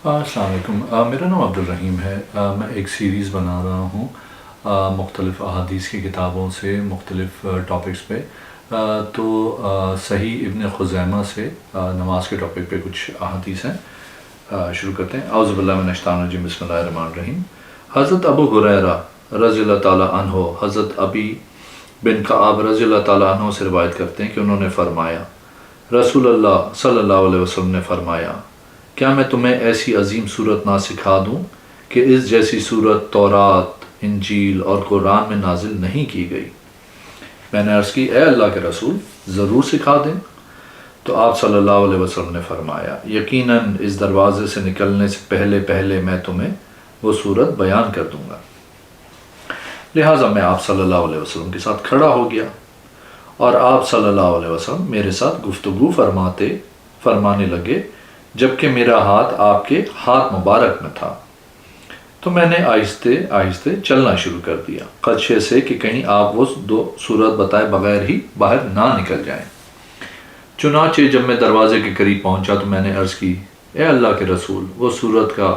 السلام علیکم، میرا نام عبدالرحیم ہے۔ میں ایک سیریز بنا رہا ہوں مختلف احادیث کی کتابوں سے مختلف ٹاپکس پہ۔ تو صحیح ابن خزیمہ سے نماز کے ٹاپک پہ کچھ احادیث ہیں۔ شروع کرتے ہیں۔ اعوذ باللہ من الشیطان الرجیم، بسم اللہ الرحمن الرحیم۔ حضرت ابو ہریرہ رضی اللہ تعالیٰ عنہ حضرت ابی بن کعب رضی اللہ تعالیٰ عنہ سے روایت کرتے ہیں کہ انہوں نے فرمایا، رسول اللہ صلی اللہ علیہ وسلم نے فرمایا، کیا میں تمہیں ایسی عظیم صورت نہ سکھا دوں کہ اس جیسی صورت تورات، انجیل اور قرآن میں نازل نہیں کی گئی؟ میں نے عرض کی، اے اللہ کے رسول، ضرور سکھا دیں۔ تو آپ صلی اللہ علیہ وسلم نے فرمایا، یقیناً اس دروازے سے نکلنے سے پہلے میں تمہیں وہ صورت بیان کر دوں گا۔ لہٰذا میں آپ صلی اللہ علیہ وسلم کے ساتھ کھڑا ہو گیا اور آپ صلی اللہ علیہ وسلم میرے ساتھ گفتگو فرمانے لگے، جبکہ میرا ہاتھ آپ کے ہاتھ مبارک میں تھا۔ تو میں نے آہستہ آہستہ چلنا شروع کر دیا، خدشے سے کہ کہیں آپ وہ دو صورت بتائے بغیر ہی باہر نہ نکل جائیں۔ چنانچہ جب میں دروازے کے قریب پہنچا تو میں نے عرض کی، اے اللہ کے رسول، وہ صورت کا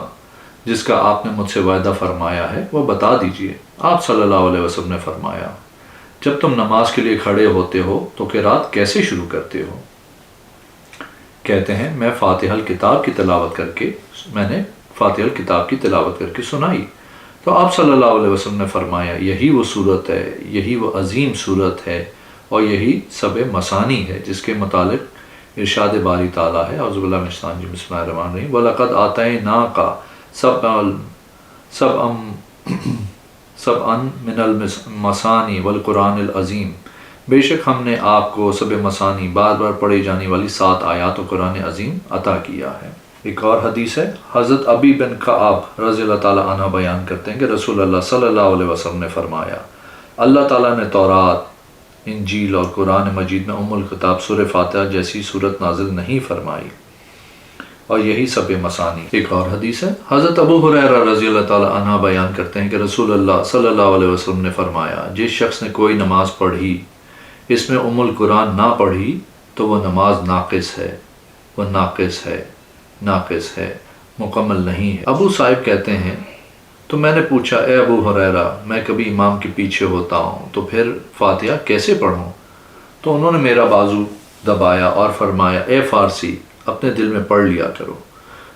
جس کا آپ نے مجھ سے وعدہ فرمایا ہے وہ بتا دیجئے۔ آپ صلی اللہ علیہ وسلم نے فرمایا، جب تم نماز کے لیے کھڑے ہوتے ہو تو قرات کیسے شروع کرتے ہو؟ کہتے ہیں، میں نے فاتحہ الکتاب کی تلاوت کر کے سنائی۔ تو آپ صلی اللہ علیہ وسلم نے فرمایا، یہی وہ صورت ہے، یہی وہ عظیم صورت ہے اور یہی سب مثانی ہے جس کے متعلق ارشاد باری تعالیٰ ہے۔ اعوذ باللہ من الشیطان الرجیم، بسم اللہ الرحمن الرحیم۔ وَلَقَدْ آتَيْنَاكَ سَبْعًا مِنَ الْمَثَانِي وَالْقُرْآنِ الْعَظِيمِ، بے شک ہم نے آپ کو سب مثانی، بار بار پڑھی جانے والی 7 آیات و قرآن عظیم عطا کیا ہے۔ ایک اور حدیث ہے، حضرت ابی بن کعب رضی اللہ تعالیٰ عنہ بیان کرتے ہیں کہ رسول اللہ صلی اللہ علیہ وسلم نے فرمایا، اللہ تعالیٰ نے تورات، انجیل اور قرآن مجید میں الکتاب سورہ فاتحہ جیسی صورت نازل نہیں فرمائی اور یہی سب مثانی۔ ایک اور حدیث ہے، حضرت ابو ہریرہ رضی اللہ تعالیٰ عنہ بیان کرتے ہیں کہ رسول اللہ صلی اللہ علیہ وسلم نے فرمایا، جس شخص نے کوئی نماز پڑھی اس میں القرآن نہ پڑھی تو وہ نماز ناقص ہے، مکمل نہیں ہے۔ ابو صاحب کہتے ہیں، تو میں نے پوچھا، اے ابو ہریرہ، میں کبھی امام کے پیچھے ہوتا ہوں تو پھر فاتحہ کیسے پڑھوں؟ تو انہوں نے میرا بازو دبایا اور فرمایا، اے فارسی، اپنے دل میں پڑھ لیا کرو،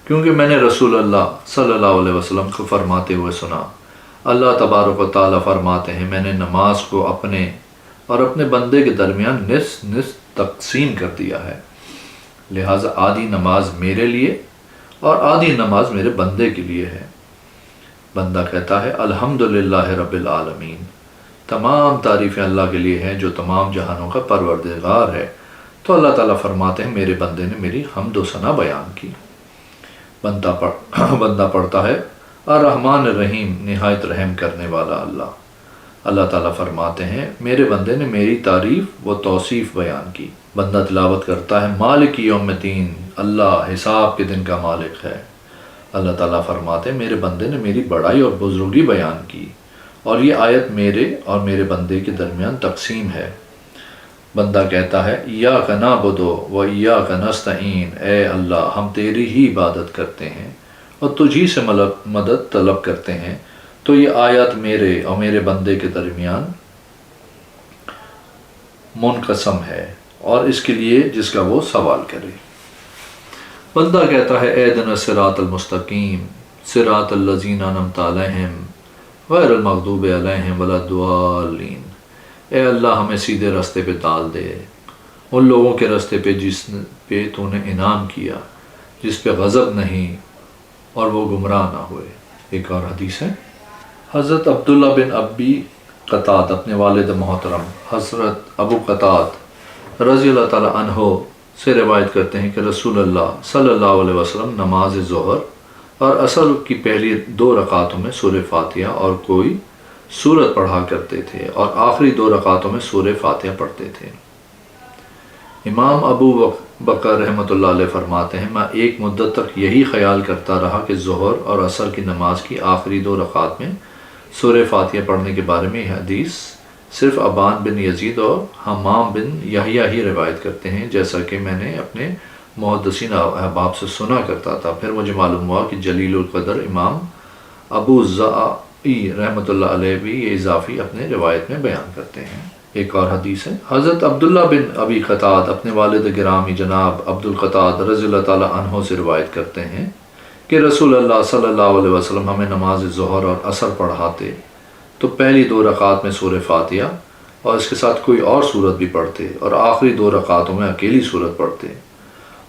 کیونکہ میں نے رسول اللہ صلی اللہ علیہ وسلم کو فرماتے ہوئے سنا، اللہ تبارک و تعالیٰ فرماتے ہیں، میں نے نماز کو اپنے اور اپنے بندے کے درمیان نصف تقسیم کر دیا ہے، لہٰذا آدھی نماز میرے لیے اور آدھی نماز میرے بندے کے لیے ہے۔ بندہ کہتا ہے، الحمدللہ رب العالمین، تمام تعریفیں اللہ کے لیے ہیں جو تمام جہانوں کا پروردگار ہے۔ تو اللہ تعالیٰ فرماتے ہیں، میرے بندے نے میری حمد و ثنا بیان کی۔ بندہ پڑھتا ہے، الرحمن الرحیم، نہایت رحم کرنے والا اللہ۔ اللہ تعالیٰ فرماتے ہیں، میرے بندے نے میری تعریف و توصیف بیان کی۔ بندہ تلاوت کرتا ہے، مالک یوم الدین، اللہ حساب کے دن کا مالک ہے۔ اللہ تعالیٰ فرماتے ہیں، میرے بندے نے میری بڑائی اور بزرگی بیان کی، اور یہ آیت میرے اور میرے بندے کے درمیان تقسیم ہے۔ بندہ کہتا ہے، ایاک نعبد و ایاک نستعین، اے اللہ، ہم تیری ہی عبادت کرتے ہیں اور تجھی سے مدد طلب کرتے ہیں۔ تو یہ آیت میرے اور میرے بندے کے درمیان منقسم ہے اور اس کے لیے جس کا وہ سوال کرے۔ بندہ کہتا ہے، اہدنا الصراط المستقیم، صراط الذین انعمت علیہم غیر المغضوب علیہم ولا الضالین، اے اللہ ہمیں سیدھے راستے پہ ڈال دے، ان لوگوں کے راستے پہ جس پہ تو نے انعام کیا، جس پہ غضب نہیں اور وہ گمراہ نہ ہوئے۔ ایک اور حدیث ہے، حضرت عبداللہ بن ابی قتاد اپنے والد محترم حضرت ابو قتاد رضی اللہ تعالیٰ عنہ سے روایت کرتے ہیں کہ رسول اللہ صلی اللہ علیہ وسلم نماز ظہر اور عصر کی پہلی 2 رکعتوں میں سورہ فاتحہ اور کوئی سورت پڑھا کرتے تھے اور آخری 2 رکعتوں میں سورہ فاتحہ پڑھتے تھے۔ امام ابو بکر رحمۃ اللہ علیہ فرماتے ہیں، میں ایک مدت تک یہی خیال کرتا رہا کہ ظہر اور عصر کی نماز کی آخری 2 رکعات میں سورہ فاتحہ پڑھنے کے بارے میں یہ حدیث صرف ابان بن یزید اور حمام بن یحییٰ ہی روایت کرتے ہیں، جیسا کہ میں نے اپنے محدثین احباب سے سنا کرتا تھا۔ پھر مجھے معلوم ہوا کہ جلیل القدر امام ابو زائی رحمۃ اللہ علیہ بھی یہ اضافی اپنے روایت میں بیان کرتے ہیں۔ ایک اور حدیث ہے، حضرت عبداللہ بن ابی قتاد اپنے والد گرامی جناب عبد القتاد رضی اللہ تعالیٰ عنہ سے روایت کرتے ہیں کہ رسول اللہ صلی اللہ علیہ وسلم ہمیں نماز ظہر اور عصر پڑھاتے تو پہلی 2 رکعات میں سورہ فاتحہ اور اس کے ساتھ کوئی اور سورت بھی پڑھتے، اور آخری 2 رکعتوں میں اکیلی سورت پڑھتے،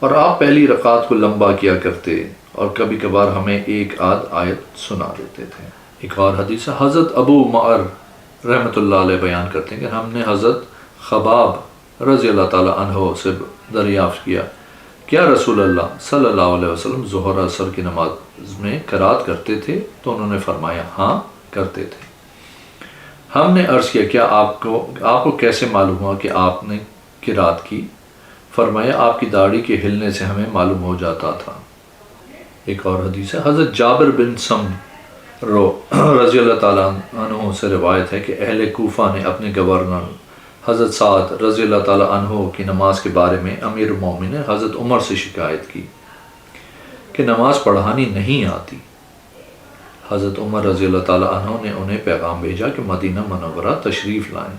اور آپ پہلی رکعت کو لمبا کیا کرتے اور کبھی کبھار ہمیں 1 آدھ آیت سنا دیتے تھے۔ ایک اور حدیث ہے، حضرت ابو معر رحمۃ اللہ علیہ بیان کرتے ہیں کہ ہم نے حضرت خباب رضی اللہ تعالیٰ عنہ سے دریافت کیا، کیا رسول اللہ صلی اللہ علیہ وسلم ظہر عصر کی نماز میں قرات کرتے تھے؟ تو انہوں نے فرمایا ہاں کرتے تھے۔ ہم نے عرض کیا کیا آپ کو کیسے معلوم ہوا کہ آپ نے قرات کی؟ فرمایا آپ کی داڑھی کے ہلنے سے ہمیں معلوم ہو جاتا تھا۔ ایک اور حدیث ہے، حضرت جابر بن سمرو رضی اللہ تعالیٰ عنہ سے روایت ہے کہ اہل کوفہ نے اپنے گورنر حضرت سعد رضی اللہ تعالیٰ عنہ کی نماز کے بارے میں امیر المومنین حضرت عمر سے شکایت کی کہ نماز پڑھانی نہیں آتی۔ حضرت عمر رضی اللہ تعالیٰ عنہ نے انہیں پیغام بھیجا کہ مدینہ منورہ تشریف لائیں،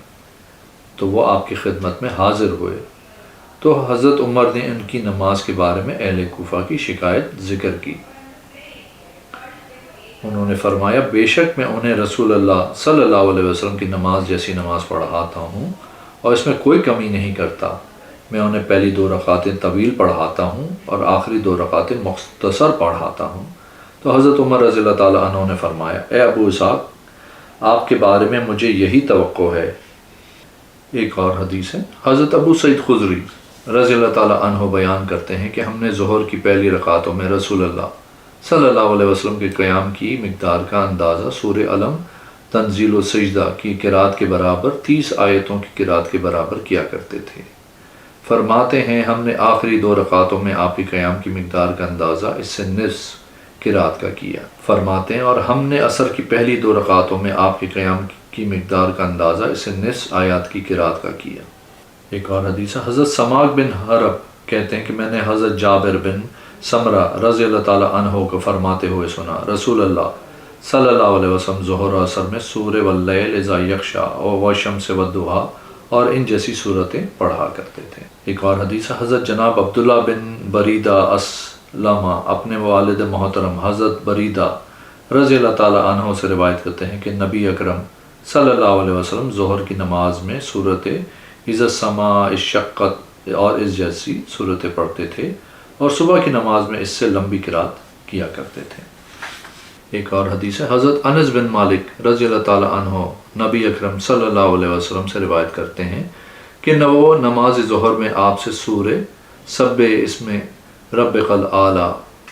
تو وہ آپ کی خدمت میں حاضر ہوئے۔ تو حضرت عمر نے ان کی نماز کے بارے میں اہل کوفہ کی شکایت ذکر کی۔ انہوں نے فرمایا بے شک میں انہیں رسول اللہ صلی اللہ علیہ وسلم کی نماز جیسی نماز پڑھاتا ہوں اور اس میں کوئی کمی نہیں کرتا۔ میں انہیں پہلی 2 رکعتیں طویل پڑھاتا ہوں اور آخری 2 رکعتیں مختصر پڑھاتا ہوں۔ تو حضرت عمر رضی اللہ تعالیٰ عنہ نے فرمایا اے ابو اسحاق، آپ کے بارے میں مجھے یہی توقع ہے۔ ایک اور حدیث ہے، حضرت ابو سعید خدری رضی اللہ تعالیٰ عنہ بیان کرتے ہیں کہ ہم نے ظہر کی پہلی رکعتوں میں رسول اللہ صلی اللہ علیہ وسلم کے قیام کی مقدار کا اندازہ سورہ علم تنزیل و سجدہ کی قرات کے برابر 30 آیتوں کی قرات کے برابر کیا کرتے تھے۔ فرماتے ہیں ہم نے آخری 2 رکعتوں میں آپ کے قیام کی مقدار کا اندازہ اس سے نصف قرات کا کیا۔ فرماتے ہیں اور ہم نے عصر کی پہلی 2 رکعتوں میں آپ کے قیام کی مقدار کا اندازہ اس سے نصف آیات کی قرات کا کیا۔ ایک اور حدیث ہے، حضرت سماک بن حرب کہتے ہیں کہ میں نے حضرت جابر بن سمرہ رضی اللہ تعالیٰ عنہ کو فرماتے ہوئے سنا رسول اللہ صلی اللہ علیہ وسلم ظہر و عصر میں سورہ واللیل اذا یغشی والشمس والضحیٰ اور ان جیسی صورتیں پڑھا کرتے تھے۔ ایک اور حدیث ہے، حضرت جناب عبداللہ بن بریدہ اسلمہ اپنے والد محترم حضرت بریدہ رضی اللہ تعالیٰ عنہ سے روایت کرتے ہیں کہ نبی اکرم صلی اللہ علیہ وسلم ظہر کی نماز میں صورت اذا السماء انشقت اور اس جیسی صورتیں پڑھتے تھے اور صبح کی نماز میں اس سے لمبی قرات کیا کرتے تھے۔ ایک اور حدیث ہے، حضرت انس بن مالک رضی اللہ تعالیٰ عنہ نبی اکرم صلی اللہ علیہ وسلم سے روایت کرتے ہیں کہ وہ نماز ظہر میں آپ سے سورہ سبح اسم ربک الاعلی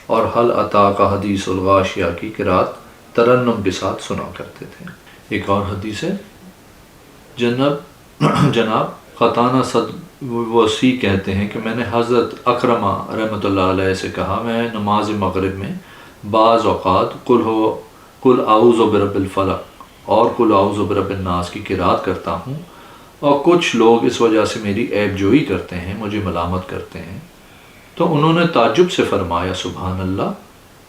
اور حل اتاک حدیث الغاشیہ کی قرات ترنم کے ساتھ سنا کرتے تھے۔ ایک اور حدیث ہے، جناب قطانہ وسی کہتے ہیں کہ میں نے حضرت اکرمہ رحمۃ اللہ علیہ سے کہا میں نماز مغرب میں بعض اوقات قل اعوذ برب الفلق اور قل اعوذ برب الناس کی قرات کرتا ہوں، اور کچھ لوگ اس وجہ سے میری عیب جوئی کرتے ہیں، مجھے ملامت کرتے ہیں۔ تو انہوں نے تعجب سے فرمایا سبحان اللہ،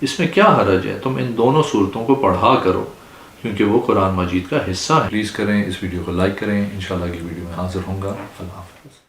اس میں کیا حرج ہے، تم ان دونوں صورتوں کو پڑھا کرو کیونکہ وہ قرآن مجید کا حصہ ہے۔ پلیز کریں اس ویڈیو کو لائک کریں، انشاءاللہ اگلی ویڈیو میں حاضر ہوں گا۔ اللہ حافظ۔